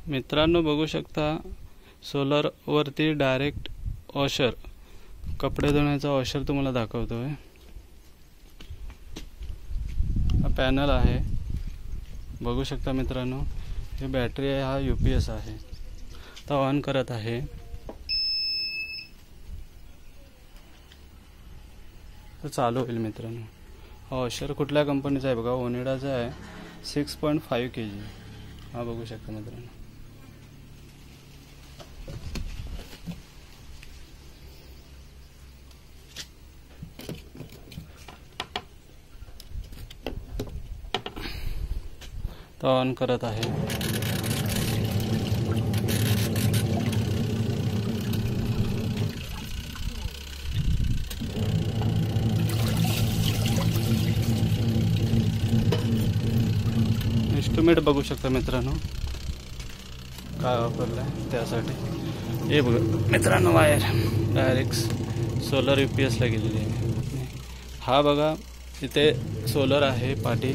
मित्रांनो बघू शकता सोलर वरती डायरेक्ट वॉशर, कपडे धुण्याचा वॉशर तुम्हाला दाखवतोय। हा पॅनल आहे बघू शकता मित्रांनो, ही बॅटरी आहे, हा UPS आहे। आता ऑन करत आहे, तर चालू होईल मित्रांनो। हा वॉशर कुठल्या कंपनीचा आहे बघा, ओनिडाचा आहे, 6.5 kg। हा बघू शकता मित्रांनो। तो ऑन करत आहे। इन्स्ट्रुमेंट बघू शकता मित्रांनो काय वापरलाय त्यासाठी। हे बघा मित्रांनो, वायर डायरेक्ट सोलर UPS ला गेलेली आहे। हा बघा इथे सोलर आहे पाठी,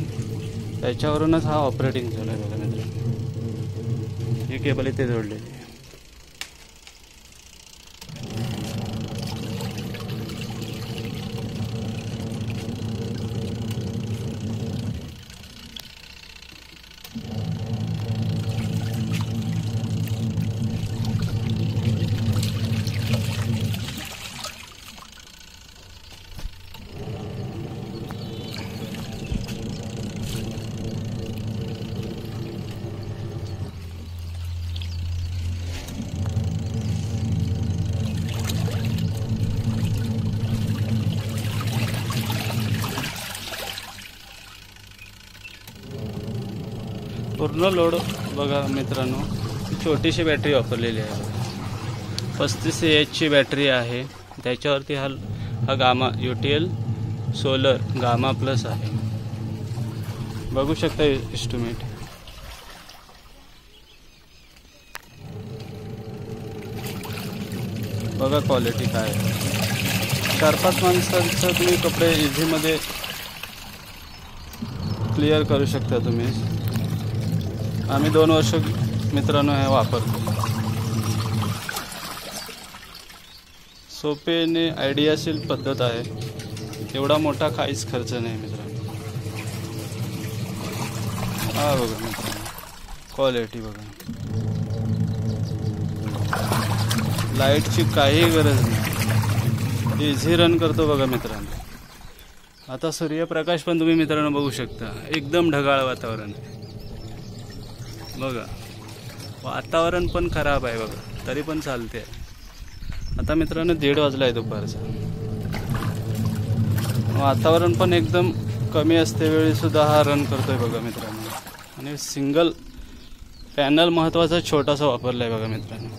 त्याच्यावरूनच हा ऑपरेटिंग चालू आहे बघा मित्रांनो। ही केबल इथे जोडलेली आहे। पूर्ण लोड बघा मित्रांनो, छोटीशी बॅटरी वापरलेली आहे। 35 AH ची बॅटरी आहे, त्याच्यावरती हा gamma UTL solar gamma plus आहे। बघू शकता इन्स्ट्रुमेंट। बघा क्वालिटी काय आहे। 4-5 माणसांचं तुम्ही कपडे इझीमध्ये क्लिअर करू शकता तुम्ही। आम्ही 2 वर्ष मित्रांनो हे वापरतो। सोपेने आयडियाशील पद्धत आहे, एवढा मोठा काहीच खर्च नाही मित्रांनो। हा बघा मित्रांनो क्वालिटी बघा, लाईटची काही गरज नाही, इझी रन करतो बघा मित्रांनो। आता सूर्यप्रकाश पण तुम्ही मित्रांनो बघू शकता, एकदम ढगाळ वातावरण आहे बघा। वातावरण पण खराब आहे बघा, तरी पण चालते। आता मित्रांनो 1:30 वाजला आहे दुपारचा, वातावरण पण एकदम कमी असते वेळी सुद्धा हा रन करतोय बघा मित्रांनो। आणि सिंगल पॅनल महत्त्वाचा छोटासा वापरलाय बघा मित्रांनो।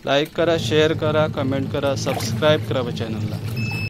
लाईक करा, शेअर करा, कमेंट करा, सबस्क्राईब करा चॅनलला।